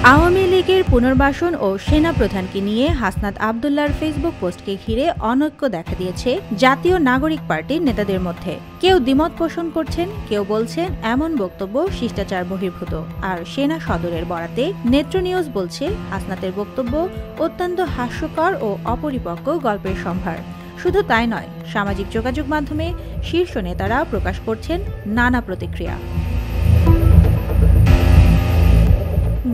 আওয়ামী লীগের পুনর্বাসন ও সেনাপ্রধানকে নিয়ে হাসনাত আব্দুল্লাহর ফেসবুক পোস্টকে ঘিরে অনৈক্য দেখা দিয়েছে জাতীয় নাগরিক পার্টির নেতাদের মধ্যে। কেউ দ্বিমত পোষণ করছেন, কেউ বলছেন এমন বক্তব্য শিষ্টাচার বহির্ভূত। আর সেনা সদরের বরাতে নেত্র নিউজ বলছে হাসনাতের বক্তব্য অত্যন্ত হাস্যকর ও অপরিপক্ক গল্পের সম্ভার। শুধু তাই নয়, সামাজিক যোগাযোগ মাধ্যমে শীর্ষ নেতারা প্রকাশ করছেন নানা প্রতিক্রিয়া।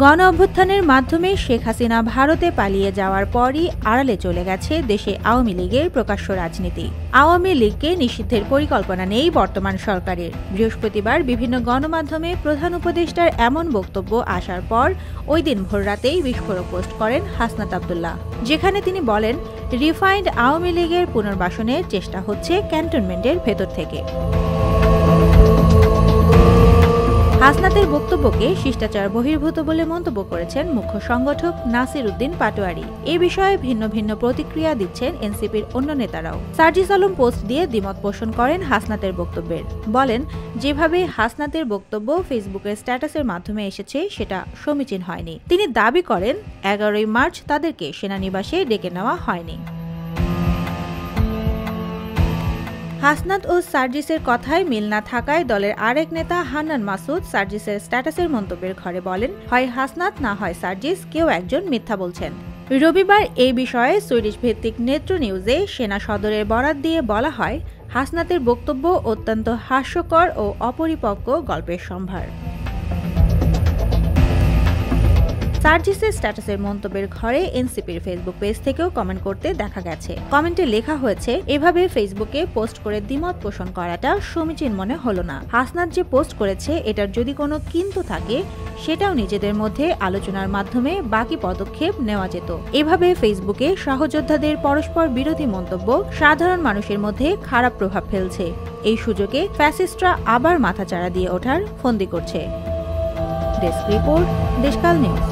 গণ অভ্যুত্থানের মাধ্যমে শেখ হাসিনা ভারতে পালিয়ে যাওয়ার পরই আড়ালে চলে গেছে দেশে আওয়ামী লীগের প্রকাশ্য রাজনীতি। আওয়ামী লীগকে নিষিদ্ধের পরিকল্পনা নেই বর্তমান সরকারের। বৃহস্পতিবার বিভিন্ন গণমাধ্যমে প্রধান উপদেষ্টার এমন বক্তব্য আসার পর ওই দিন ভোররাতেই বিস্ফোরক পোস্ট করেন হাসনাত আব্দুল্লাহ, যেখানে তিনি বলেন, রিফাইন্ড আওয়ামী লীগের পুনর্বাসনের চেষ্টা হচ্ছে ক্যান্টনমেন্টের ভেতর থেকে। হাসনাতের বক্তব্যকে শিষ্টাচার বহির্ভূত বলে মন্তব্য করেছেন মুখ্য সংগঠক নাসির উদ্দিন পাটোয়ারি। এ বিষয়ে ভিন্ন ভিন্ন প্রতিক্রিয়া দিচ্ছেন এনসিপির অন্য নেতারাও। সার্জিস আলম পোস্ট দিয়ে দ্বিমত পোষণ করেন হাসনাতের বক্তব্যের। বলেন, যেভাবে হাসনাতের বক্তব্য ফেসবুকের স্ট্যাটাসের মাধ্যমে এসেছে সেটা সমীচীন হয়নি। তিনি দাবি করেন 11ই মার্চ তাদেরকে সেনানিবাসে ডেকে নেওয়া হয়নি। হাসনাত ও সার্জিসের কথায় মিল না থাকায় দলের আরেক নেতা হান্নান মাসুদ সার্জিসের স্ট্যাটাসের মন্তব্যের ঘরে বলেন, হয় হাসনাত না হয় সার্জিস, কেউ একজন মিথ্যা বলছেন। রবিবার এই বিষয়ে সুইডিশ ভিত্তিক নেত্র নিউজে সেনা সদরের বরাত দিয়ে বলা হয়, হাসনাতের বক্তব্য অত্যন্ত হাস্যকর ও অপরিপক্ক গল্পের সম্ভার। সার্জিসের স্ট্যাটাসের মন্তব্যের ঘরে এনসিপির ফেসবুক পেজ থেকেও কমেন্ট করতে দেখা গেছে। কমেন্টে লেখা হয়েছে, এভাবে ফেসবুকে পোস্ট করে দ্বিমত পোষণ করাটা সমীচীন মনে হলো না। হাসনাত যে পোস্ট করেছে এটার যদি কোনো কিন্তু থাকে সেটাও নিজেদের মধ্যে আলোচনার মাধ্যমে বাকি পদক্ষেপ নেওয়া যেত। এভাবে ফেসবুকে সহযোদ্ধাদের পরস্পর বিরোধী মন্তব্য সাধারণ মানুষের মধ্যে খারাপ প্রভাব ফেলছে। এই সুযোগে ফ্যাসিস্টরা আবার মাথাচাড়া দিয়ে ওঠার ফন্দি করছে। Desk report, Deshkal news.